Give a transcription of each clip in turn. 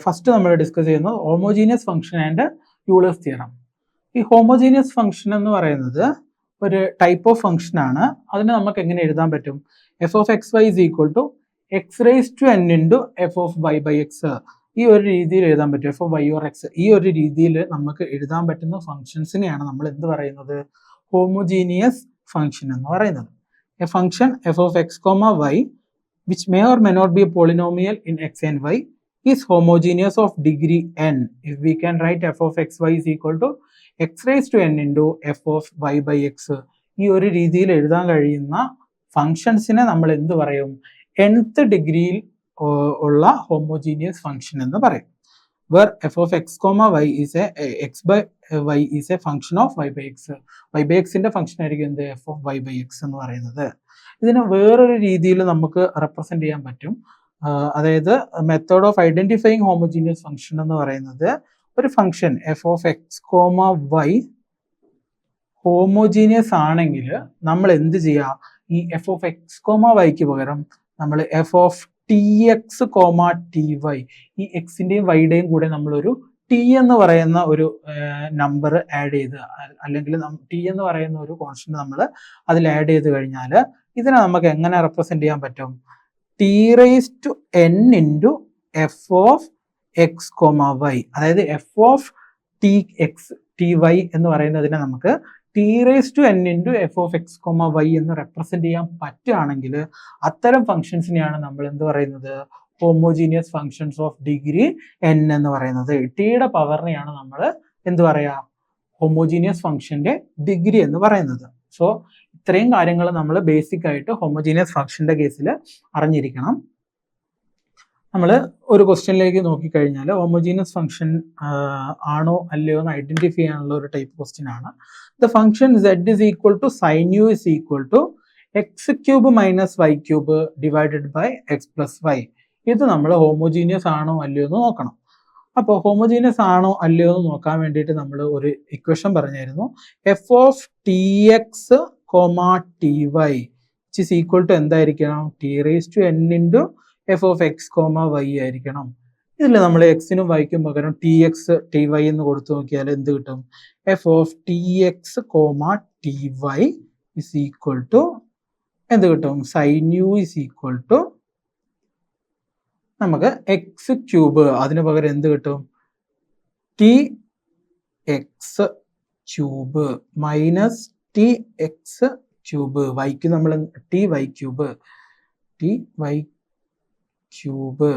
First നമ്മൾ discuss ചെയ്യുന്നത് homogeneous function and Euler's theorem. ഈ ഹോമോജീനിയസ് ഫംഗ്ഷൻ എന്ന് പറയുന്നത് ഒരു ടൈപ്പ് ഓഫ് ഫംഗ്ഷൻ ആണ്. അതിനെ നമുക്ക് എങ്ങനെ എഴുതാൻ പറ്റും? F of X y is equal to x raise to N into F of y by x. ഈ ഒരു രീതിയിൽ എഴുതാൻ പറ്റും. F of y or x ഈ ഒരു രീതിയിൽ നമുക്ക് എഴുതാൻ പറ്റുന്ന ഫംഗ്ഷൻസിനെയാണ് നമ്മൾ എന്ത് പറയുന്നത്? ഹോമോജീനിയസ് ഫംഗ്ഷൻ എന്ന് പറയുന്നത്. A function f of X comma y which may or may not be a polynomial in x and y is homogeneous of degree n if we can write f of xy is equal to x raised to n into f of y by x. ഈ ഒരു രീതിയിൽ എഴുതാൻ കഴിയുന്ന ഫംഗ്ഷൻസിനെ നമ്മൾ എന്ത് പറയും? nth ഡിഗ്രിയിൽ ഉള്ള ഹോമോജീനിയസ് ഫംഗ്ഷൻ എന്ന് പറയും. where f of x comma y is a x by y is a function of y by x. y by x ന്റെ ഫംഗ്ഷൻ ആയിരിക്കും എന്ത്? f of y by x എന്ന് പറയുന്നത്. ഇതിനെ വേറൊരു രീതിയിൽ നമുക്ക് റെപ്രസെന്റ് ചെയ്യാൻ പറ്റും. അതായത് method of identifying homogeneous function എന്ന് പറയുന്നത് ഒരു function f of X comma y homogeneous ആണെങ്കിൽ നമ്മൾ എന്ത് ചെയ്യുക? ഈ എഫ് ഓഫ് എക്സ് കോമ വൈക്ക് പകരം നമ്മൾ f of T X comma T y, ഈ എക്സിന്റെയും വൈയുടെയും കൂടെ നമ്മളൊരു ടി എന്ന് പറയുന്ന ഒരു നമ്പർ ആഡ് ചെയ്ത്, അല്ലെങ്കിൽ ടി എന്ന് പറയുന്ന ഒരു കോൺസ്റ്റന്റ് നമ്മൾ അതിൽ ആഡ് ചെയ്ത് കഴിഞ്ഞാൽ ഇതിനെ നമുക്ക് എങ്ങനെ റെപ്രസെന്റ് ചെയ്യാൻ പറ്റും? T raise to N into F of X comma Y. അതായത് F of T X T Y എന്ന് പറയുന്നതിനെ നമുക്ക് T raise to N into F of X comma Y എന്ന് റെപ്രസെന്റ് ചെയ്യാൻ പറ്റുകയാണെങ്കിൽ അത്തരം ഫംഗ്ഷൻസിനെയാണ് നമ്മൾ എന്ത് പറയുന്നത്? Homogeneous functions of degree N എന്ന് പറയുന്നത്. ടിയുടെ പവറിനെയാണ് നമ്മൾ എന്ത് പറയാ? ഹോമോജീനിയസ് ഫംഗ്ഷന്റെ ഡിഗ്രി എന്ന് പറയുന്നത്. സോ ഇത്രയും കാര്യങ്ങൾ നമ്മൾ ബേസിക് ആയിട്ട് ഹോമോജീനിയസ് ഫംഗ്ഷന്റെ കേസിൽ അറിഞ്ഞിരിക്കണം. നമ്മൾ ഒരു ക്വസ്റ്റ്യനിലേക്ക് നോക്കിക്കഴിഞ്ഞാൽ ഹോമോജീനിയസ് ഫംഗ്ഷൻ ആണോ അല്ലയോ എന്ന് ഐഡന്റിഫൈ ചെയ്യാനുള്ള ഒരു ടൈപ്പ് ക്വസ്റ്റ്യൻ ആണ്. The function z is equal to sin u is equal to x cube minus y cube divided by x plus y. ഇത് നമ്മൾ ഹോമോജീനിയസ് ആണോ അല്ലയോ എന്ന് നോക്കണം. അപ്പോൾ ഹോമോജീനിയസ് ആണോ അല്ലയോ എന്ന് നോക്കാൻ വേണ്ടിയിട്ട് നമ്മൾ ഒരു ഇക്വേഷൻ പറഞ്ഞായിരുന്നു. F of T X comma T Y which is equal to എന്തായിരിക്കണം? T raise to N into F of X comma Y ആയിരിക്കണം. ഇതിൽ നമ്മൾ എക്സിനും വൈക്കും പകരം ടി എക്സ് ടി വൈ എന്ന് കൊടുത്തു നോക്കിയാൽ എന്ത് കിട്ടും? F of T X comma T y is equal to എന്ത് കിട്ടും? Sine u is equal to നമുക്ക് എക്സ് ക്യൂബ്, അതിന് പകരം എന്ത് കിട്ടും? T x cube minus t x cube, വൈക്ക് നമ്മൾ t y cube, t y cube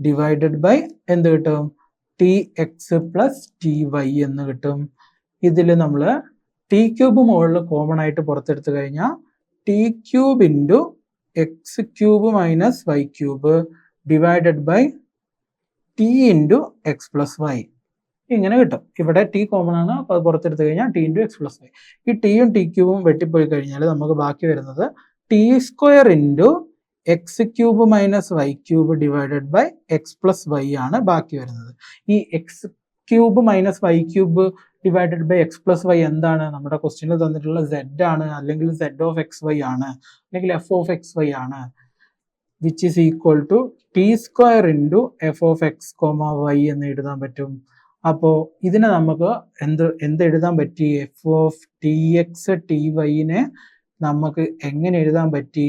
divided by എന്ത് കിട്ടും? T x plus t Y എന്ന് കിട്ടും. ഇതിൽ നമ്മൾ ടി ക്യൂബ് മുകളിൽ കോമൺ ആയിട്ട് പുറത്തെടുത്ത് കഴിഞ്ഞാൽ t cube into x cube minus y cube divided by t into x plus y ഇങ്ങനെ കിട്ടും. ഇവിടെ ടി കോമൺ ആണ്, അപ്പോൾ അത് പുറത്തെടുത്ത് കഴിഞ്ഞാൽ t into x plus y. ഈ ടിയും ടി ക്യൂബും വെട്ടിപ്പോയി കഴിഞ്ഞാൽ നമുക്ക് ബാക്കി വരുന്നത് t square into x cube minus y cube divided by x plus y ആണ് ബാക്കി വരുന്നത്. ഈ x cube minus y cube divided by x plus y എന്താണ്? നമ്മുടെ ക്വസ്റ്റ്യനിൽ തന്നിട്ടുള്ള സെഡ് ആണ്, അല്ലെങ്കിൽ സെഡ് ഓഫ് എക്സ് വൈ ആണ്, അല്ലെങ്കിൽ എഫ് ഓഫ് എക്സ് വൈ ആണ്. Which is equal to T square into F of X comma Y എന്ന് എഴുതാൻ പറ്റും. അപ്പോൾ ഇതിനെ നമുക്ക് എന്ത് എഴുതാൻ പറ്റി? F of T X T വൈനെ നമുക്ക് എങ്ങനെ എഴുതാൻ പറ്റി?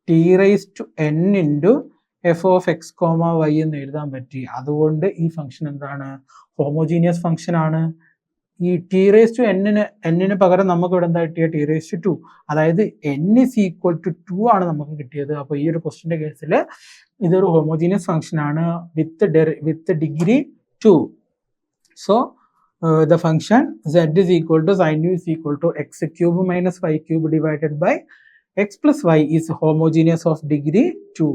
T raise to N into F of X comma Y എന്ന് എഴുതാൻ പറ്റി. അതുകൊണ്ട് ഈ ഫംഗ്ഷൻ എന്താണ്? ഹോമോജീനിയസ് ഫംഗ്ഷൻ ആണ്. ഈ ടി റേസ് ടു എന്നിന് പകരം നമുക്ക് ഇവിടെ എന്താ കിട്ടിയ? ടി റേസ് ടു 2, അതായത് n is equal to 2 ആണ് നമുക്ക് കിട്ടിയത്. അപ്പോൾ ഈ ഒരു ക്വസ്റ്റിന്റെ കേസിൽ ഇതൊരു ഹോമോജീനിയസ് ഫംഗ്ഷൻ ആണ് with degree 2. So the function z is equal to sin u is equal to x cube minus y cube divided by x plus y is homogeneous of degree 2.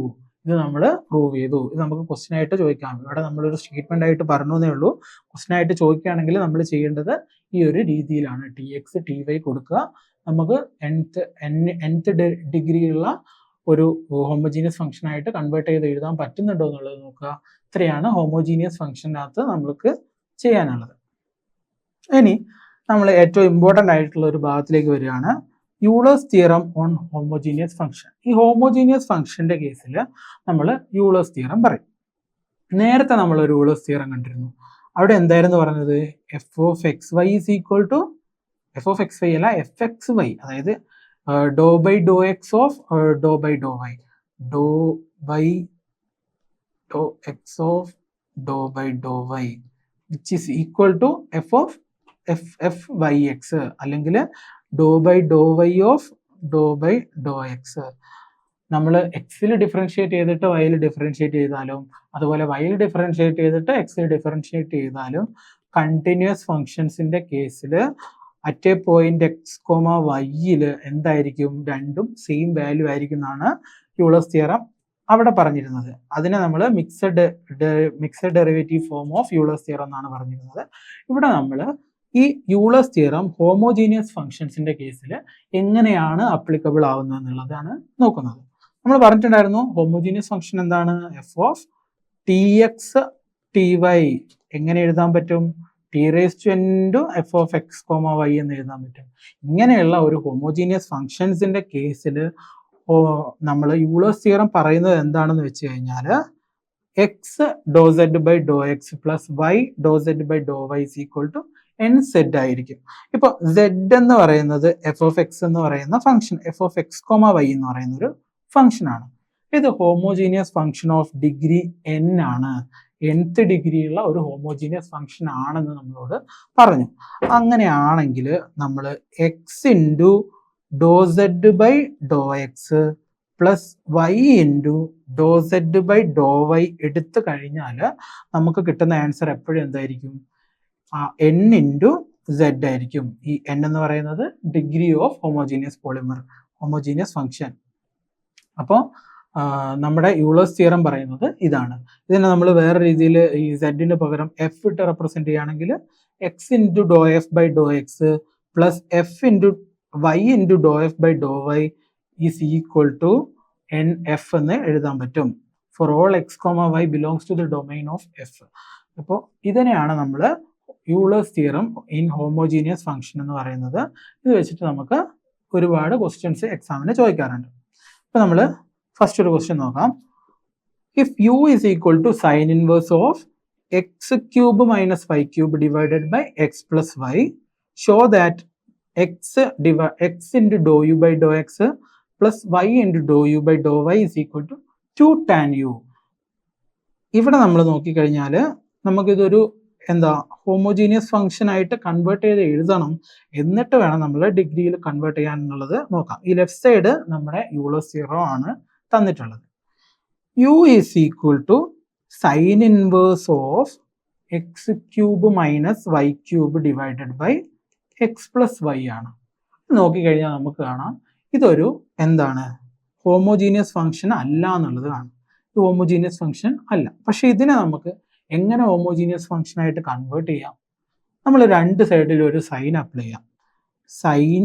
ഇത് നമ്മൾ പ്രൂവ് ചെയ്തു. ഇത് നമുക്ക് question ആയിട്ട് ചോദിക്കാം. ഇവിടെ നമ്മളൊരു സ്റ്റേറ്റ്മെന്റ് ആയിട്ട് പറഞ്ഞേ ഉള്ളൂ. ക്വസ്റ്റ്യൻ ആയിട്ട് ചോദിക്കുകയാണെങ്കിൽ നമ്മൾ ചെയ്യേണ്ടത് ഈ ഒരു രീതിയിലാണ്. ടി എക്സ് ടി വൈ കൊടുക്കുക, നമുക്ക് nth ഡിഗ്രിയുള്ള ഒരു ഹോമോജീനിയസ് ഫംഗ്ഷൻ ആയിട്ട് കൺവേർട്ട് ചെയ്ത് എഴുതാൻ പറ്റുന്നുണ്ടോ എന്നുള്ളത് നോക്കുക. ഇത്രയാണ് ഹോമോജീനിയസ് ഫംഗ്ഷനകത്ത് നമ്മൾക്ക് ചെയ്യാനുള്ളത്. ഇനി നമ്മൾ ഏറ്റവും ഇമ്പോർട്ടൻ്റ് ആയിട്ടുള്ള ഒരു ഭാഗത്തിലേക്ക് വരികയാണ്. Euler's theorem on homogeneous function. ഈ ഹോമോജീനിയസ് ഫംഗ്ഷന്റെ കേസിൽ നമ്മൾ യൂളേഴ്സ് തിയറം പറയും. നേരത്തെ നമ്മൾ ഒരു യൂളേഴ്സ് തിയറം കണ്ടിരുന്നു. അവിടെ എന്തായിരുന്നു പറഞ്ഞത്? F of X Y is equal to F of X Y അല്ല എഫ് എക്സ് വൈ, അതായത് do by Dr X of do by Dr Y, do by Dr X of do by Dr Y which is equal to F of F Y X, അല്ലെങ്കിൽ do by Dr Y of do by Dr X. നമ്മൾ എക്സിൽ differentiate ചെയ്തിട്ട് വൈയിൽ differentiate ചെയ്താലും അതുപോലെ വൈയിൽ differentiate ചെയ്തിട്ട് എക്സിൽ differentiate ചെയ്താലും continuous ഫങ്ഷൻസിന്റെ കേസിൽ at a point X comma വൈയിൽ എന്തായിരിക്കും? രണ്ടും സെയിം വാല്യൂ ആയിരിക്കും എന്നാണ് യൂളേഴ്സ് തിയറം അവിടെ പറഞ്ഞിരുന്നത്. അതിനെ നമ്മൾ mixed derivative form of Euler's theorem എന്നാണ് പറഞ്ഞിരുന്നത്. ഇവിടെ നമ്മൾ ഈ യൂളേഴ്സ് തിയറം ഹോമോജീനിയസ് ഫങ്ഷൻസിന്റെ കേസിൽ എങ്ങനെയാണ് അപ്ലിക്കബിൾ ആവുന്നത് എന്നുള്ളതാണ് നോക്കുന്നത്. നമ്മൾ പറഞ്ഞിട്ടുണ്ടായിരുന്നു ഹോമോജീനിയസ് ഫംഗ്ഷൻ എന്താണ്? F of T X T y എങ്ങനെ എഴുതാൻ പറ്റും? T raise to n to F of X comma Y എന്ന് എഴുതാൻ പറ്റും. ഇങ്ങനെയുള്ള ഒരു ഹോമോജീനിയസ് ഫംഗ്ഷൻസിന്റെ കേസിൽ നമ്മൾ യൂളേഴ്സ് തിയറം പറയുന്നത് എന്താണെന്ന് വെച്ച് കഴിഞ്ഞാൽ x doe z by Dr x plus y doe z by Dr y is equal to n z ആയിരിക്കും. ഇപ്പൊ സെഡ് എന്ന് പറയുന്നത് എഫ് ഓഫ് എക്സ് എന്ന് പറയുന്ന function, f of X comma Y എന്ന് പറയുന്ന ഒരു ഫംഗ്ഷൻ ആണ്. ഇത് homogeneous function of degree n ആണ്, nth ഡിഗ്രിയുള്ള ഒരു ഹോമോജീനിയസ് ഫംഗ്ഷൻ ആണെന്ന് നമ്മളോട് പറഞ്ഞു. അങ്ങനെയാണെങ്കിൽ നമ്മൾ x into Dr z by Dr x plus y into Dr z by Dr y എടുത്തു കഴിഞ്ഞാൽ നമുക്ക് കിട്ടുന്ന ആൻസർ എപ്പോഴും എന്തായിരിക്കും? എൻ ഇൻറ്റു സെഡ് ആയിരിക്കും. ഈ എൻ എന്ന് പറയുന്നത് degree of homogeneous polymer, homogeneous function. അപ്പോൾ നമ്മുടെ യൂളേഴ്സ് തിയറം പറയുന്നത് ഇതാണ്. ഇതിനെ നമ്മൾ വേറെ രീതിയിൽ ഈ സെഡിന് പകരം എഫ് ഇട്ട് റെപ്രസെന്റ് ചെയ്യുകയാണെങ്കിൽ x into Dr f by Dr x plus f into y into Dr f by Dr y is equal to n f എന്ന് എഴുതാൻ പറ്റും. For all x comma y belongs to the domain of f. അപ്പോൾ ഇതിനെയാണ് നമ്മൾ Euler's theorem in homogeneous function എന്ന് പറയുന്നത്. ഇത് വെച്ചിട്ട് നമുക്ക് ഒരുപാട് ക്വസ്റ്റ്യൻസ് എക്സാമിന് ചോദിക്കാറുണ്ട്. ഇപ്പൊ നമ്മൾ ഫസ്റ്റ് ഒരു ക്വസ്റ്റ്യൻ നോക്കാം. If u is equal to sine inverse of x cube minus y cube divided by x plus y, show that x into Dr u by Dr x plus y into Dr u by Dr y is equal to 2 tan u. ഇവിടെ നമ്മൾ നോക്കിക്കഴിഞ്ഞാൽ നമുക്കിതൊരു homogeneous function ആയിട്ട് convert ചെയ്ത് എഴുതണം, എന്നിട്ട് വേണം നമ്മൾ ഡിഗ്രിയിൽ കൺവേർട്ട് ചെയ്യാൻ എന്നുള്ളത് നോക്കാം. ഈ ലെഫ്റ്റ് സൈഡ് നമ്മുടെ യൂളേഴ്സ് തിയറം ആണ് തന്നിട്ടുള്ളത്. u is equal to sine inverse of x cube minus y cube divided by x plus y ആണ്. നോക്കിക്കഴിഞ്ഞാൽ നമുക്ക് കാണാം ഇതൊരു ഹോമോജീനിയസ് ഫംഗ്ഷൻ അല്ല എന്നുള്ളത് കാണാം. ഇത് ഹോമോജീനിയസ് ഫംഗ്ഷൻ അല്ല. പക്ഷെ ഇതിനെ നമുക്ക് എങ്ങനെ ഹോമോജീനിയസ് ഫംഗ്ഷൻ ആയിട്ട് കൺവേർട്ട് ചെയ്യാം? നമ്മൾ രണ്ട് സൈഡിൽ ഒരു സൈൻ അപ്ലൈ ചെയ്യാം. Sine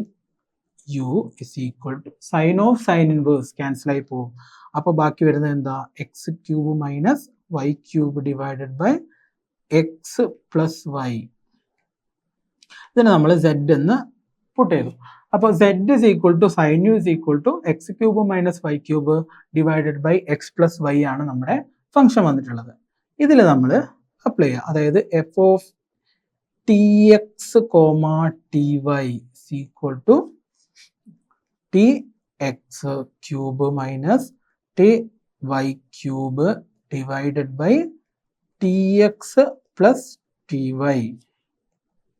u is equal to sine of sine inverse cancel ആയി പോകും. അപ്പോൾ ബാക്കി വരുന്നത് x cube minus y cube divided by x plus y. ഇതിനെ നമ്മൾ സെഡ് എന്ന് പുട്ട് ചെയ്തു. അപ്പോൾ z is equal to sine u is equal to x cube minus y cube divided by x plus y ആണ് നമ്മുടെ function വന്നിട്ടുള്ളത്. ഇതിൽ നമ്മൾ അപ്ലൈ ചെയ്യുക. അതായത് F of T X comma T y is equal to t x cube minus t y cube divided by t x plus t y.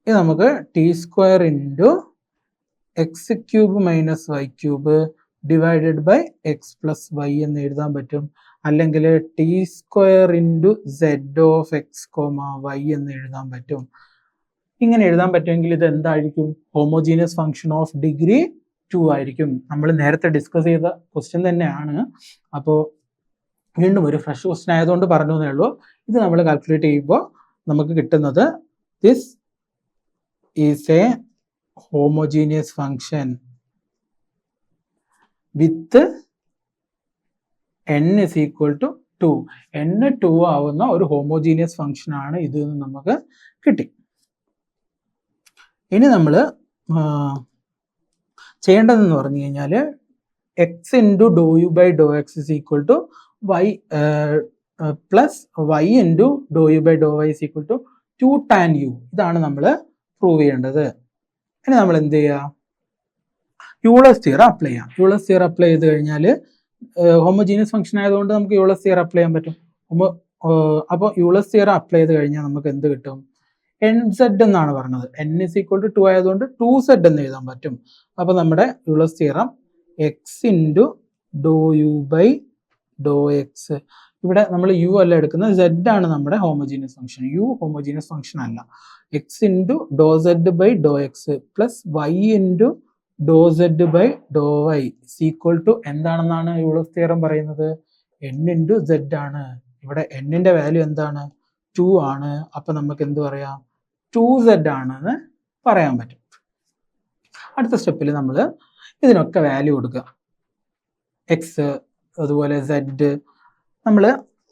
ഇത് നമുക്ക് t square into x cube minus y cube divided by x plus y എന്ന് എഴുതാൻ പറ്റും. അല്ലെങ്കിൽ t square into z of X comma Y എന്ന് എഴുതാൻ പറ്റും. ഇങ്ങനെ എഴുതാൻ പറ്റുമെങ്കിൽ ഇത് എന്തായിരിക്കും? ഹോമോജീനിയസ് ഫംഗ്ഷൻ ഓഫ് ഡിഗ്രി 2 ആയിരിക്കും. നമ്മൾ നേരത്തെ ഡിസ്കസ് ചെയ്ത ക്വസ്റ്റ്യൻ തന്നെയാണ്. അപ്പോൾ വീണ്ടും ഒരു ഫ്രഷ് ക്വസ്റ്റ്യൻ ആയതുകൊണ്ട് പറഞ്ഞു എന്നേ ഉള്ളൂ. ഇത് നമ്മൾ കാൽക്കുലേറ്റ് ചെയ്യുമ്പോൾ നമുക്ക് കിട്ടുന്നത് this is A homogeneous function with n is equal to 2. n 2 ആവുന്ന ഒരു ഹോമോജീനിയസ് ഫംഗ്ഷൻ ആണ് ഇത് നമുക്ക് കിട്ടി. ഇനി നമ്മൾ ചെയ്യേണ്ടതെന്ന് പറഞ്ഞു കഴിഞ്ഞാൽ x into Dr u by Dr x is equal to y plus y into Dr u by Dr y is equal to 2 tan u. ഇതാണ് നമ്മൾ പ്രൂവ് ചെയ്യേണ്ടത്. ഇനി നമ്മൾ എന്ത് ചെയ്യുക? യൂളേഴ്സ് തിയറം അപ്ലൈ ചെയ്യാം. യൂളേഴ്സ് തിയറം അപ്ലൈ ചെയ്ത് കഴിഞ്ഞാൽ ഹോമോജീനിയസ് ഫംഗ്ഷൻ ആയതുകൊണ്ട് നമുക്ക് യൂളേഴ്സ് തിയറം അപ്ലൈ ചെയ്യാൻ പറ്റും. അപ്പോൾ യൂളേഴ്സ് തിയറം അപ്ലൈ ചെയ്ത് കഴിഞ്ഞാൽ നമുക്ക് എന്ത് കിട്ടും? nz എന്നാണ് പറഞ്ഞത്. n is equal to 2 ആയതുകൊണ്ട് 2z എന്ന് എഴുതാൻ പറ്റും. അപ്പോൾ നമ്മുടെ Euler's theorem x into Dr u by Dr x, ഇവിടെ നമ്മൾ യു അല്ല എടുക്കുന്നത്, z ആണ് നമ്മുടെ homogeneous function. U homogeneous function അല്ല. X into Dr z by Dr x plus y into Dr z by Dr y equal to എന്താണെന്നാണ് Euler's theorem പറയുന്നത്? n into z ആണ്. ഇവിടെ n-ന്റെ വാല്യൂ എന്താണ്? 2 ആണ്. അപ്പൊ നമുക്ക് എന്ത് പറയാം? 2z ആണെന്ന് പറയാൻ പറ്റും. അടുത്ത സ്റ്റെപ്പിൽ നമ്മൾ ഇതിനൊക്കെ വാല്യൂ കൊടുക്കുക. എക്സ് അതുപോലെ z, നമ്മൾ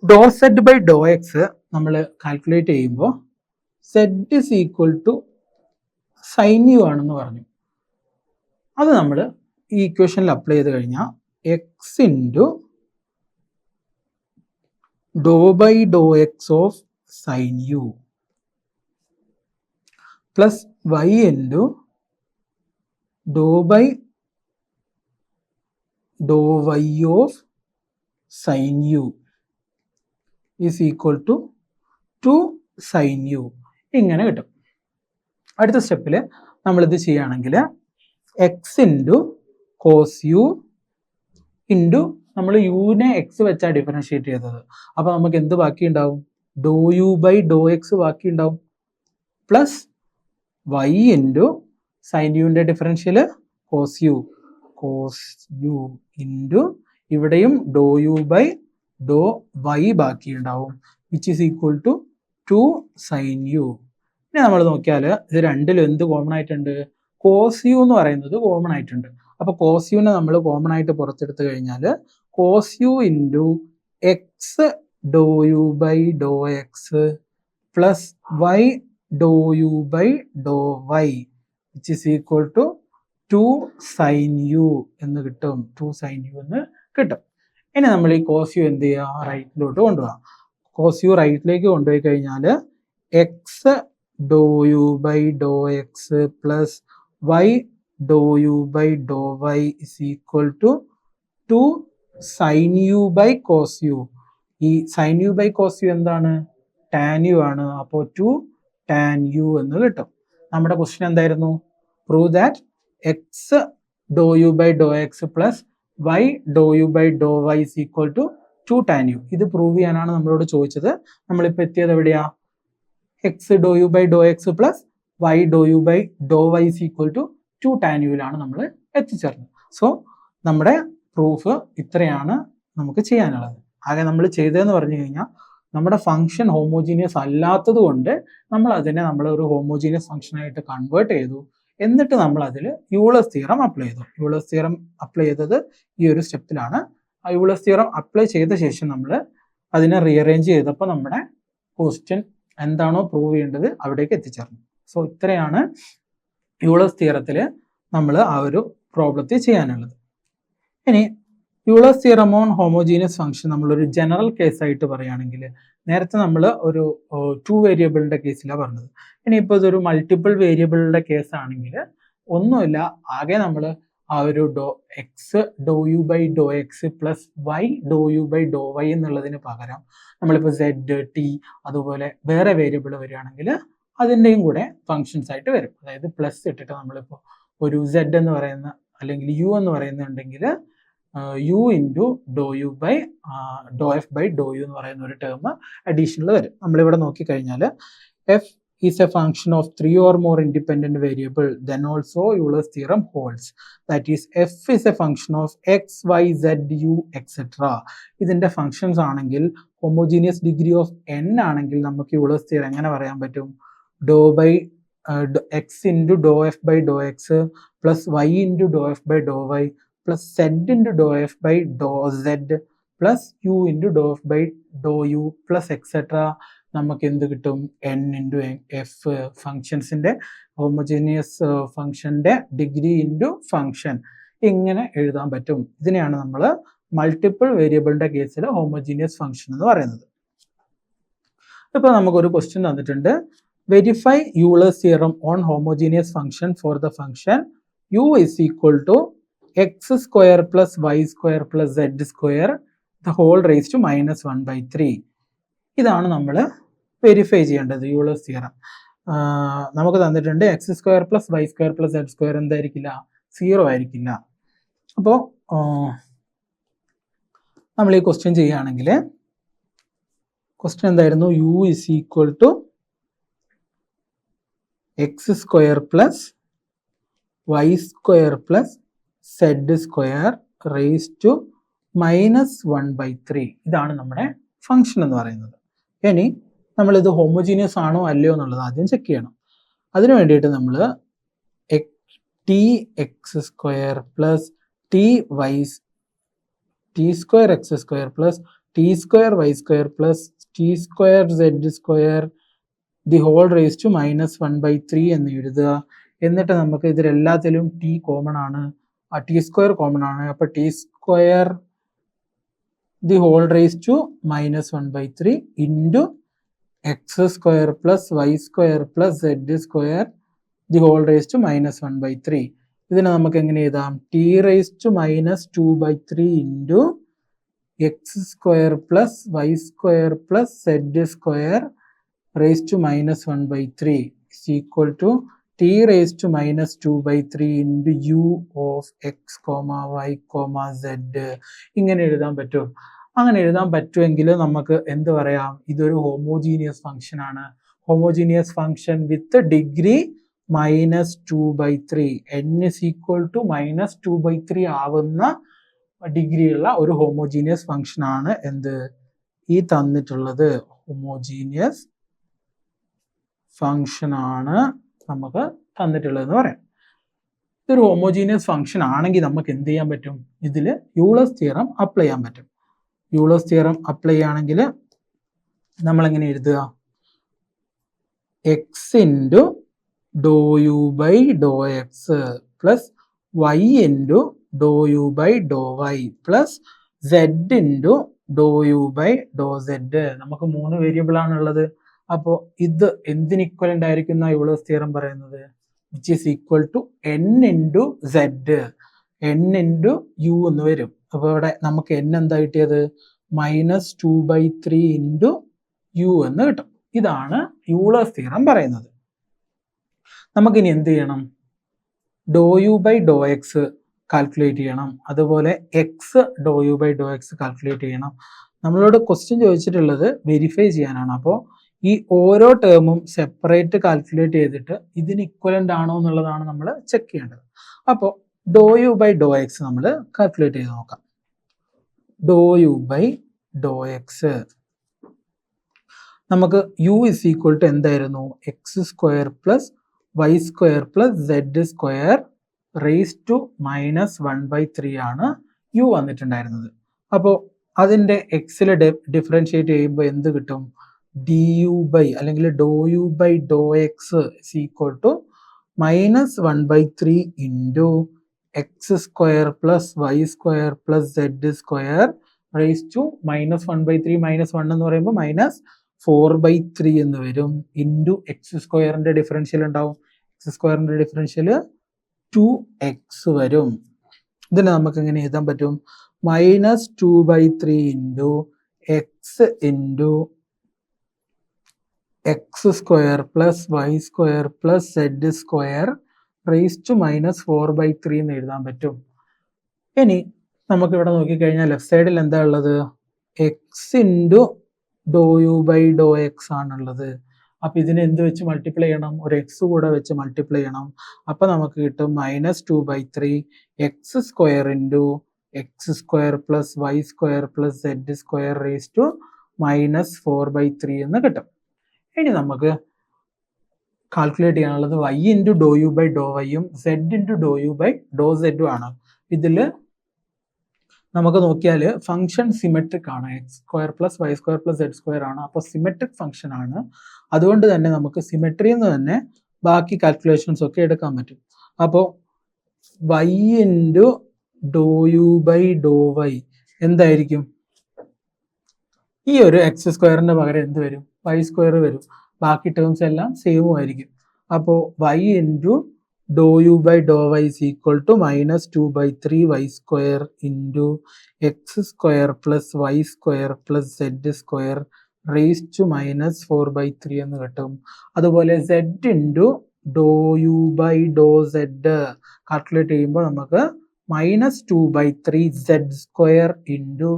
doe z by Dr X നമ്മൾ കാൽക്കുലേറ്റ് ചെയ്യുമ്പോൾ z is equal to sine u ആണെന്ന് പറഞ്ഞു. അത് നമ്മൾ ഈ ഇക്വേഷനിൽ അപ്ലൈ ചെയ്ത് കഴിഞ്ഞാൽ x into doe by Dr X of sine u plus y into doe by Dr Y of sine u is equal to 2 sine u. ഇങ്ങനെ കിട്ടും. അടുത്ത സ്റ്റെപ്പിൽ നമ്മളിത് ചെയ്യുകയാണെങ്കിൽ x into cos u into നമ്മൾ യുവിനെ എക്സ് വെച്ചാണ് ഡിഫറൻഷിയേറ്റ് ചെയ്തത്. അപ്പോൾ നമുക്ക് എന്ത് ബാക്കി ഉണ്ടാവും? Doh u by Dr x ബാക്കി ഉണ്ടാവും പ്ലസ് വൈ ഇൻറ്റു സൈൻ യുവിൻ്റെ ഡിഫറൻഷ്യൽ കോസ് യു ഇൻറ്റു ഇവിടെയും doh u by Dr y ബാക്കി ഉണ്ടാവും which is equal to 2 sine u. ഇനി നമ്മൾ നോക്കിയാൽ ഇത് രണ്ടിലും എന്ത് കോമൺ ആയിട്ടുണ്ട്? കോസ് യു എന്ന് പറയുന്നത് കോമൺ ആയിട്ടുണ്ട്. അപ്പൊ കോസ് യുവിനെ നമ്മൾ കോമൺ ആയിട്ട് പുറത്തെടുത്ത് കഴിഞ്ഞാൽ cos u into x Dr u by Dr x plus y Dr u by Dr Y which is equal to 2 sine u എന്ന് കിട്ടും. 2 സൈൻ യു എന്ന് കിട്ടും. ഇനി നമ്മൾ ഈ കോസ് യു എന്ത് ചെയ്യുക? റൈറ്റിലോട്ട് കൊണ്ടുപോകാം. കോസ് യു റൈറ്റിലേക്ക് കൊണ്ടുപോയി കഴിഞ്ഞാൽ x Dr u by Dr x plus y Dr u by Dr y is equal to 2 sine u by cos u. ഈ sine u by cos u എന്താണ്? ടാൻ യു ആണ്. അപ്പോൾ 2 ടാൻ യു എന്ന് കിട്ടും. നമ്മുടെ ക്വസ്റ്റ്യൻ എന്തായിരുന്നു? Prove that x Dr u by Dr x plus y Dr u by Dr y is equal to 2 tan u. ഇത് prove ചെയ്യാനാണ് നമ്മളോട് ചോദിച്ചത്. നമ്മളിപ്പോൾ എത്തിയത് എവിടെയാ? X Dr u by Dr x plus y Dr u by Dr y is equal to 2 tan യുവിലാണ് നമ്മൾ എത്തിച്ചേർന്നത്. സോ നമ്മുടെ പ്രൂഫ് ഇത്രയാണ് നമുക്ക് ചെയ്യാനുള്ളത്. ആകെ നമ്മൾ ചെയ്തതെന്ന് പറഞ്ഞു കഴിഞ്ഞാൽ നമ്മുടെ ഫംഗ്ഷൻ ഹോമോജീനിയസ് അല്ലാത്തത് കൊണ്ട് നമ്മൾ അതിനെ ഒരു ഹോമോജീനിയസ് ഫംഗ്ഷനായിട്ട് കൺവേർട്ട് ചെയ്തു. എന്നിട്ട് നമ്മൾ അതിൽ യൂളേഴ്സ് തിയറം അപ്ലൈ ചെയ്തു. യൂളേഴ്സ് തിയറം അപ്ലൈ ചെയ്തത് ഈ ഒരു സ്റ്റെപ്പിലാണ്. ആ യൂളേഴ്സ് തിയറം അപ്ലൈ ചെയ്ത ശേഷം നമ്മൾ അതിനെ റീഅറേഞ്ച് ചെയ്തപ്പോൾ നമ്മുടെ ക്വസ്റ്റ്യൻ എന്താണോ പ്രൂവ് ചെയ്യേണ്ടത് അവിടേക്ക് എത്തിച്ചേർന്നു. സോ ഇത്രയാണ് യൂളേഴ്സ് തിയറത്തിൽ നമ്മൾ ആ ഒരു പ്രോബ്ലത്തിൽ ചെയ്യാനുള്ളത്. ഇനി Euler's theorem on homogeneous function നമ്മളൊരു ജനറൽ കേസായിട്ട് പറയുകയാണെങ്കിൽ, നേരത്തെ നമ്മൾ ഒരു 2 വേരിയബിളിൻ്റെ കേസിലാണ് പറഞ്ഞത്. ഇനിയിപ്പോൾ ഇതൊരു മൾട്ടിപ്പിൾ വേരിയബിളിൻ്റെ കേസാണെങ്കിൽ ഒന്നുമില്ല, ആകെ നമ്മൾ ആ ഒരു x Dr u by Dr x plus y Dr u by Dr y എന്നുള്ളതിന് പകരം നമ്മളിപ്പോൾ സെഡ് ടി അതുപോലെ വേറെ വേരിയബിൾ വരികയാണെങ്കിൽ അതിൻ്റെയും കൂടെ ഫങ്ഷൻസ് ആയിട്ട് വരും. അതായത് പ്ലസ് ഇട്ടിട്ട് നമ്മളിപ്പോൾ ഒരു സെഡ് എന്ന് പറയുന്ന അല്ലെങ്കിൽ യു എന്ന് പറയുന്നുണ്ടെങ്കിൽ u into Dr u by doe f by Dr u എന്ന് പറയുന്ന ഒരു ടേം അഡീഷണൽ വരും. നമ്മളിവിടെ നോക്കിക്കഴിഞ്ഞാൽ f is a function of 3 or more independent variable, then also Euler's theorem holds. That is, f is a function of x, y, z, u, etc. ഇതിന്റെ functions ആണെങ്കിൽ homogeneous degree of n ആണെങ്കിൽ നമുക്ക് Euler's theorem എങ്ങനെ പറയാൻ പറ്റും? Doh by x into Dr f by Dr x plus y into Dr f by Dr y plus z into Dr f by Dr z plus u into Dr f by Dr u plus etcetera. നമുക്ക് എന്ത് കിട്ടും? n into f ഫങ്ഷൻസിന്റെ homogeneous ഫങ്ഷന്റെ degree into function ഇങ്ങനെ എഴുതാൻ പറ്റും. ഇതിനെയാണ് നമ്മൾ മൾട്ടിപ്പിൾ വേരിയബിളിന്റെ കേസിൽ ഹോമോജീനിയസ് ഫങ്ഷൻ എന്ന് പറയുന്നത്. ഇപ്പോൾ നമുക്കൊരു ക്വസ്റ്റ്യൻ തന്നിട്ടുണ്ട്. Verify Euler's theorem on homogeneous function for the function u is equal to x square plus y square plus z square the whole raise to -1/3. ഇതാണ് നമ്മൾ വെരിഫൈ ചെയ്യേണ്ടത് യൂളേഴ്സ് തിയറം. നമുക്ക് തന്നിട്ടുണ്ട് x square plus y square plus z square എന്തായിരിക്കില്ല, 0 ആയിരിക്കില്ല. അപ്പോൾ നമ്മൾ ഈ ക്വസ്റ്റ്യൻ ചെയ്യുകയാണെങ്കിൽ ക്വസ്റ്റ്യൻ എന്തായിരുന്നു? u is equal to x square plus y square plus z square raise to -1/3. ഇതാണ് നമ്മുടെ ഫംഗ്ഷൻ എന്ന് പറയുന്നത്. ഇനി നമ്മളിത് ഹോമോജീനിയസ് ആണോ അല്ലയോ എന്നുള്ളത് ആദ്യം ചെക്ക് ചെയ്യണം. അതിനു വേണ്ടിയിട്ട് നമ്മൾ t x square plus t square x square plus t square y square plus t square z square the whole raise to -1/3 എന്ന് എഴുതുക. എന്നിട്ട് നമുക്ക് ഇതിലെല്ലാത്തിലും ടി കോമൺ ആണ്, ടി സ്ക്വയർ കോമൺ ആണ്. അപ്പൊ t square the whole raise to -1/3 into x square plus y square plus z square the whole raise to -1/3. ഇതിനെ നമുക്ക് എങ്ങനെ എഴുതാം? T raise to -2/3 into x square plus y square plus z square raise to -1/3 is equal to t raised to -2/3 into u of x, y, z. ഇങ്ങനെ എഴുതാൻ പറ്റും. അങ്ങനെ എഴുതാൻ പറ്റുമെങ്കിൽ നമുക്ക് എന്ത് പറയാം? ഇതൊരു ഹോമോജീനിയസ് ഫംഗ്ഷൻ ആണ്. Homogeneous function with degree -2/3, n is equal to -2/3 ആവുന്ന ഡിഗ്രിയുള്ള ഒരു ഹോമോജീനിയസ് ഫംഗ്ഷൻ ആണ് എന്ത് ഈ തന്നിട്ടുള്ളത്. ഹോമോജീനിയസ് ഫംഗ്ഷൻ ആണ് നമുക്ക് തന്നിട്ടുള്ളതെന്ന് പറയാം. ഇതൊരു ഹോമോജീനിയസ് ഫംഗ്ഷൻ ആണെങ്കിൽ നമുക്ക് എന്ത് ചെയ്യാൻ പറ്റും? ഇതിൽ യൂളേഴ്സ് തിയറം അപ്ലൈ ചെയ്യാൻ പറ്റും. യൂളേഴ്സ് തിയറം അപ്ലൈ ചെയ്യുകയാണെങ്കിൽ നമ്മൾ എങ്ങനെ എഴുതുക? X into Dr u by Dr x plus y into Dr u by Dr y plus z into Dr u by Dr z. നമുക്ക് 3 വേരിയബിൾ ആണുള്ളത്. അപ്പോൾ ഇത് എന്തിന് ഇക്വലന്റ് ആയിരിക്കും യൂളേഴ്സ് തിയറം പറയുന്നത്? Which is equal to n into z, n into u എന്ന് വരും. അപ്പോൾ ഇവിടെ നമുക്ക് n എന്താ കിട്ടിയത്? -2/3 ഇൻറ്റു യു എന്ന് കിട്ടും. ഇതാണ് യൂളേഴ്സ് തിയറം പറയുന്നത്. നമുക്കിനി എന്ത് ചെയ്യണം? Doh u by Dr x calculate ചെയ്യണം. അതുപോലെ x Dr u by Dr x calculate ചെയ്യണം. നമ്മളോട് ക്വസ്റ്റ്യൻ ചോദിച്ചിട്ടുള്ളത് വെരിഫൈ ചെയ്യാനാണ്. അപ്പോൾ ഈ ഓരോ ടേമും സെപ്പറേറ്റ് കാൽക്കുലേറ്റ് ചെയ്തിട്ട് ഇതിന് ഇക്വലന്റ് ആണോ എന്നുള്ളതാണ് നമ്മൾ ചെക്ക് ചെയ്യേണ്ടത്. അപ്പോൾ doe u by Dr X നമ്മൾ കാൽക്കുലേറ്റ് ചെയ്ത് നോക്കാം. Doe u by Dr x നമുക്ക് യു ഇസ് ഈക്വൽ ടു എന്തായിരുന്നു? X square plus y square plus z square raise to -1/3 ആണ് യു വന്നിട്ടുണ്ടായിരുന്നത്. അപ്പോൾ അതിൻ്റെ എക്സിൽ ഡിഫറൻഷിയേറ്റ് ചെയ്യുമ്പോൾ എന്ത് കിട്ടും? ഡി യു ബൈ അല്ലെങ്കിൽ doh u by Dr x is equal to -1/3 into x square plus y square plus z square raise to -1/3 -1 എന്ന് പറയുമ്പോൾ -4/3 എന്ന് വരും. ഇൻറ്റു എക്സ് സ്ക്വയറിന്റെ ഡിഫറൻഷ്യൽ ഉണ്ടാവും. എക്സ് സ്ക്വയറിന്റെ ഡിഫറൻഷ്യൽ 2x വരും. ഇതിനെ നമുക്ക് എങ്ങനെ എഴുതാൻ പറ്റും? -2/3 into x into x square plus y square plus z square raise to -4/3 എന്ന് എഴുതാൻ പറ്റും. ഇനി നമുക്ക് ഇവിടെ നോക്കിക്കഴിഞ്ഞാൽ ലെഫ്റ്റ് സൈഡിൽ എന്താ ഉള്ളത്? X into Dr u by Dr x ആണുള്ളത്. അപ്പൊ ഇതിനെ എന്ത് വെച്ച് മൾട്ടിപ്ലൈ ചെയ്യണം? ഒരു എക്സ് കൂടെ വെച്ച് മൾട്ടിപ്ലൈ ചെയ്യണം. അപ്പൊ നമുക്ക് കിട്ടും -2/3 x square into x square plus y square plus z square raise to -4/3 എന്ന് കിട്ടും. ഇനി നമുക്ക് കാൽക്കുലേറ്റ് ചെയ്യാനുള്ളത് y into Dr u by doh വൈയും z into Dr u by doh സെഡും ആണ്. ഇതിൽ നമുക്ക് നോക്കിയാൽ ഫംഗ്ഷൻ സിമെട്രിക് ആണ്. X square plus y square plus z square ആണ്. അപ്പോൾ സിമെട്രിക് ഫംഗ്ഷൻ ആണ്. അതുകൊണ്ട് തന്നെ നമുക്ക് സിമെട്രിയിൽ നിന്ന് തന്നെ ബാക്കി കാൽക്കുലേഷൻസ് ഒക്കെ എടുക്കാൻ പറ്റും. അപ്പോൾ y into Dr u by Dr y എന്തായിരിക്കും? ഈ ഒരു എക്സ് സ്ക്വയറിന്റെ പകരം എന്ത് വരും? വൈ സ്ക്വയർ വരും. ബാക്കി ടേംസ് എല്ലാം സെയിം ആയിരിക്കും. അപ്പോൾ y into Dr u by Dr y is equal to -2/3 y square into x square plus y square plus z square raise to -4/3 എന്ന് കിട്ടും. അതുപോലെ z into Dr u by Dr z calculate ചെയ്യുമ്പോൾ നമുക്ക് -2/3 z square into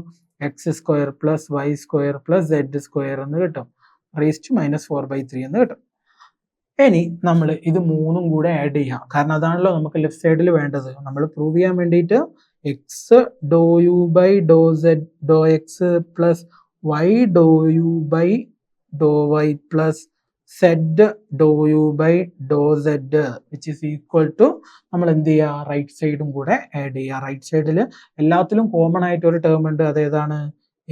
x square plus y square plus z square എന്ന് കിട്ടും. Raise to -4/3 എന്ന് കിട്ടും. ഇനി നമ്മൾ ഇത് മൂന്നും കൂടെ ആഡ് ചെയ്യാം. കാരണം അതാണല്ലോ നമുക്ക് ലെഫ്റ്റ് സൈഡിൽ വേണ്ടത്. നമ്മൾ പ്രൂവ് ചെയ്യാൻ വേണ്ടിയിട്ട് x Dr u by Dr z doe x plus y Dr u by Dr y plus z Dr u by Dr z which is equal to നമ്മൾ എന്ത് ചെയ്യുക, റൈറ്റ് സൈഡും കൂടെ ആഡ് ചെയ്യുക. റൈറ്റ് സൈഡിൽ എല്ലാത്തിലും കോമൺ ആയിട്ട് ഒരു ടേം ഉണ്ട്. അതേതാണ്?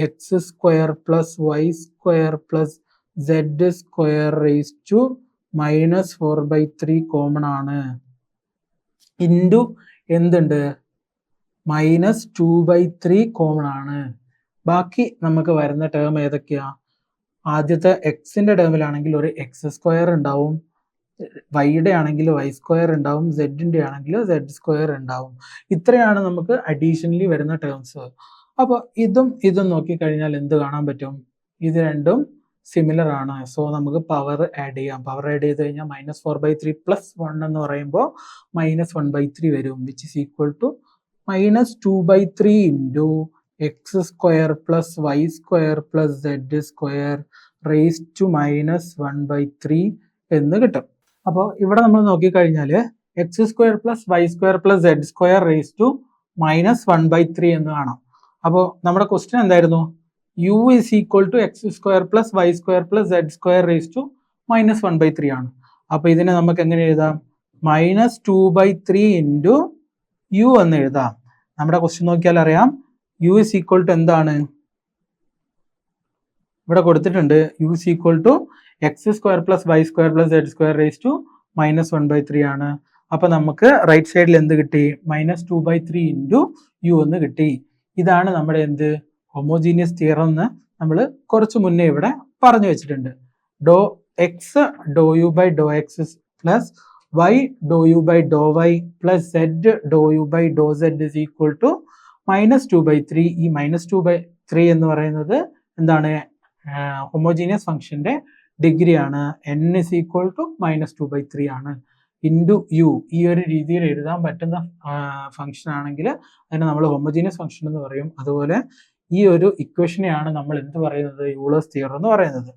X square plus y square plus z square raise to -4/3 common ആണ്. ഇൻറ്റു എന്തുണ്ട്? -2/3 കോമൺ ആണ്. ബാക്കി നമുക്ക് വരുന്ന ടേം ഏതൊക്കെയാ? ആദ്യത്തെ എക്സിന്റെ ടേമിലാണെങ്കിൽ ഒരു എക്സ് സ്ക്വയർ ഉണ്ടാവും, വൈയുടെ ആണെങ്കിൽ വൈ സ്ക്വയർ ഉണ്ടാവും, സെഡിന്റെ ആണെങ്കിൽ സെഡ് സ്ക്വയർ ഉണ്ടാവും. ഇത്രയാണ് നമുക്ക് അഡീഷണലി വരുന്ന ടേംസ്. അപ്പോൾ ഇതും നോക്കിക്കഴിഞ്ഞാൽ എന്ത് കാണാൻ പറ്റും? ഇത് രണ്ടും സിമിലർ ആണ്. സോ നമുക്ക് പവർ ആഡ് ചെയ്യാം. പവർ ആഡ് ചെയ്ത് കഴിഞ്ഞാൽ -4/3 പ്ലസ് 1 എന്ന് പറയുമ്പോൾ -1/3 വരും. Which is equal to -2/3 into x square plus y square plus z square raise to -1/3 എന്ന് കിട്ടും. അപ്പോൾ ഇവിടെ നമ്മൾ നോക്കിക്കഴിഞ്ഞാൽ x square plus y square plus z square raise to -1/3 എന്ന് കാണാം. അപ്പോൾ നമ്മുടെ ക്വസ്റ്റ്യൻ എന്തായിരുന്നു? u is equal to x square plus y square plus z square raised to -1/3 ആണ്. അപ്പോൾ ഇതിനെ നമുക്ക് എങ്ങനെ എഴുതാം? -2/3 ഇൻറ്റു u എന്ന് എഴുതാം. നമ്മുടെ ക്വസ്റ്റ്യൻ നോക്കിയാൽ അറിയാം u is equal to എന്താണ്? ഇവിടെ കൊടുത്തിട്ടുണ്ട് u is equal to x square plus y square plus z square raised to -1/3 ആണ്. അപ്പോൾ നമുക്ക് റൈറ്റ് സൈഡിൽ എന്ത് കിട്ടി? -2/3 ഇൻറ്റു u എന്ന് കിട്ടി. ഇതാണ് നമ്മുടെ എന്ത് ഹോമോജീനിയസ് തിയറം എന്ന് നമ്മൾ കുറച്ച് മുന്നേ ഇവിടെ പറഞ്ഞു വെച്ചിട്ടുണ്ട്. Doh x Dr u by Dr x plus y Dr u by Dr y plus z Dr u by Dr z is equal to -2/3. ഈ -2/3 എന്ന് പറയുന്നത് എന്താണ്? ഹോമോജീനിയസ് ഫംഗ്ഷന്റെ ഡിഗ്രി ആണ്. n ഇസ് ഈക്വൽ ടു -2/3 ആണ്. ഇൻറ്റു യു ഈ ഒരു രീതിയിൽ എഴുതാൻ പറ്റുന്ന ഫംഗ്ഷൻ ആണെങ്കിൽ അതിനെ നമ്മൾ ഹോമോജീനിയസ് ഫംഗ്ഷൻ എന്ന് പറയും. അതുപോലെ ഈ ഒരു ഇക്വേഷനെയാണ് നമ്മൾ എന്ത് പറയുന്നത്? യൂളേഴ്സ് തിയറം എന്ന് പറയുന്നത്.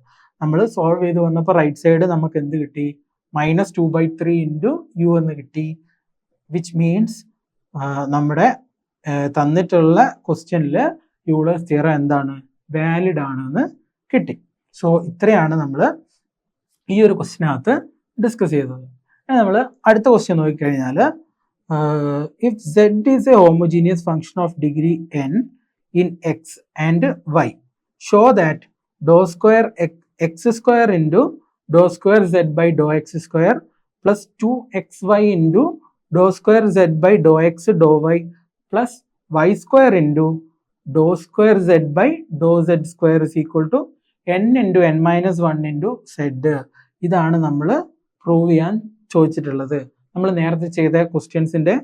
നമ്മൾ സോൾവ് ചെയ്ത് വന്നപ്പോൾ റൈറ്റ് സൈഡ് നമുക്ക് എന്ത് കിട്ടി? -2/3 ഇൻറ്റു യു എന്ന് കിട്ടി. വിച്ച് മീൻസ് നമ്മുടെ തന്നിട്ടുള്ള ക്വസ്റ്റ്യനിൽ യൂളേഴ്സ് തിയറം എന്താണ്? വാലിഡ് ആണെന്ന് കിട്ടി. സോ ഇത്രയാണ് നമ്മൾ ഈ ഒരു ക്വസ്റ്റ്യനകത്ത് ഡിസ്കസ് ചെയ്തത്. നമ്മൾ അടുത്ത ക്വസ്റ്റ്യൻ നോക്കിക്കഴിഞ്ഞാൽ if z is a homogeneous function of degree n in x and y, show that dou square x square into dou square z by dou x square plus 2xy into dou square z by dou x dou y plus y square into dou square z by dou z square is equal to n into n minus 1 into z. ഇതാണ് നമ്മൾ prove ചെയ്യാൻ ചോദിച്ചിട്ടുള്ളത്. നമ്മൾ നേരത്തെ ചെയ്ത ക്വസ്റ്റ്യൻസിന്റെ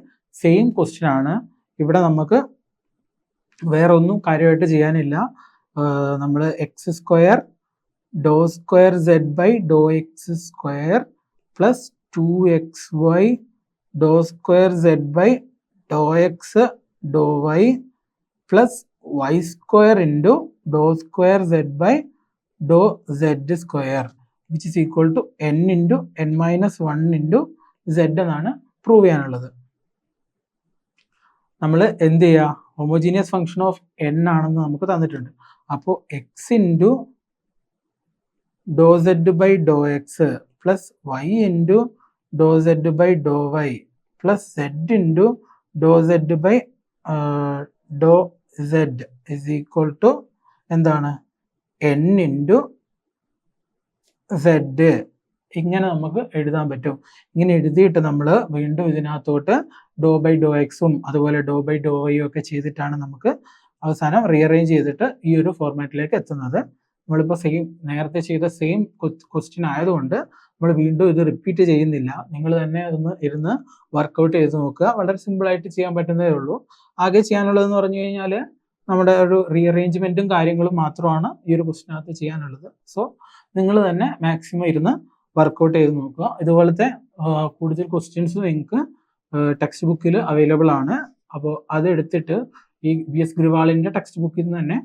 same question ആണ്. ഇവിടെ നമുക്ക് വേറെ ഒന്നും കാര്യമായിട്ട് ചെയ്യാനില്ല. നമ്മൾ x square doe square z by Dr x square plus 2xy doe square z by Dr x doe y plus y square into doe square z by Dr z square which is equal to n into n minus 1 into z എന്നാണ് prove ചെയ്യാനുള്ളത്. നമ്മൾ എന്ത് ചെയ്യുക? Homogeneous function of n ആണെന്ന് നമുക്ക് തന്നിട്ടുണ്ട്. അപ്പോൾ x into Dr z by Dr x plus y into Dr z by Dr y plus z into Dr z by Dr z is equal to എന്താണ്? n into z. ഇങ്ങനെ നമുക്ക് എഴുതാൻ പറ്റും. ഇങ്ങനെ എഴുതിയിട്ട് നമ്മൾ വീണ്ടും ഇതിനകത്തോട്ട് ഡോ ബൈ ഡോ എക്സും അതുപോലെ ഡോ ബൈ ഡോ വൈയും ഒക്കെ ചെയ്തിട്ടാണ് നമുക്ക് അവസാനം റീഅറേഞ്ച് ചെയ്തിട്ട് ഈ ഒരു ഫോർമാറ്റിലേക്ക് എത്തുന്നത്. നമ്മളിപ്പോൾ നേരത്തെ ചെയ്ത സെയിം ക്വസ്റ്റ്യൻ ആയതുകൊണ്ട് നമ്മൾ വീണ്ടും ഇത് റിപ്പീറ്റ് ചെയ്യുന്നില്ല. നിങ്ങൾ തന്നെ ഒന്ന് ഇരുന്ന് വർക്കൗട്ട് ചെയ്ത് നോക്കുക. വളരെ സിമ്പിളായിട്ട് ചെയ്യാൻ പറ്റുന്നതേ ഉള്ളൂ. ആകെ ചെയ്യാനുള്ളതെന്ന് പറഞ്ഞു കഴിഞ്ഞാൽ നമ്മുടെ ഒരു റീഅറേഞ്ച്മെന്റും കാര്യങ്ങളും മാത്രമാണ് ഈ ഒരു ക്വസ്റ്റിനകത്ത് ചെയ്യാനുള്ളത്. സോ നിങ്ങൾ തന്നെ മാക്സിമം ഇരുന്ന് വർക്കൗട്ട് ചെയ്ത് നോക്കുക. ഇതുപോലത്തെ കൂടുതൽ ക്വസ്റ്റ്യൻസ് നിങ്ങൾക്ക് ടെക്സ്റ്റ് ബുക്കിൽ അവൈലബിൾ ആണ്. അപ്പോൾ അത് എടുത്തിട്ട് ഈ VS ഗ്രിവാളിൻ്റെ ടെക്സ്റ്റ് ബുക്കിൽ നിന്ന് തന്നെ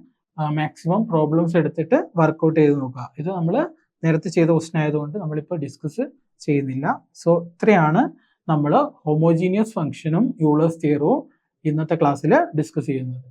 മാക്സിമം പ്രോബ്ലംസ് എടുത്തിട്ട് വർക്കൗട്ട് ചെയ്ത് നോക്കുക. ഇത് നമ്മൾ നേരത്തെ ചെയ്ത ക്വസ്റ്റ്യൻ ആയതുകൊണ്ട് നമ്മളിപ്പോൾ ഡിസ്കസ് ചെയ്യുന്നില്ല. സോ ഇത്രയാണ് നമ്മൾ ഹോമോജീനിയസ് ഫംഗ്ഷനും യൂളേഴ്സ് തിയറവും ഇന്നത്തെ ക്ലാസ്സിൽ ഡിസ്കസ് ചെയ്യുന്നത്.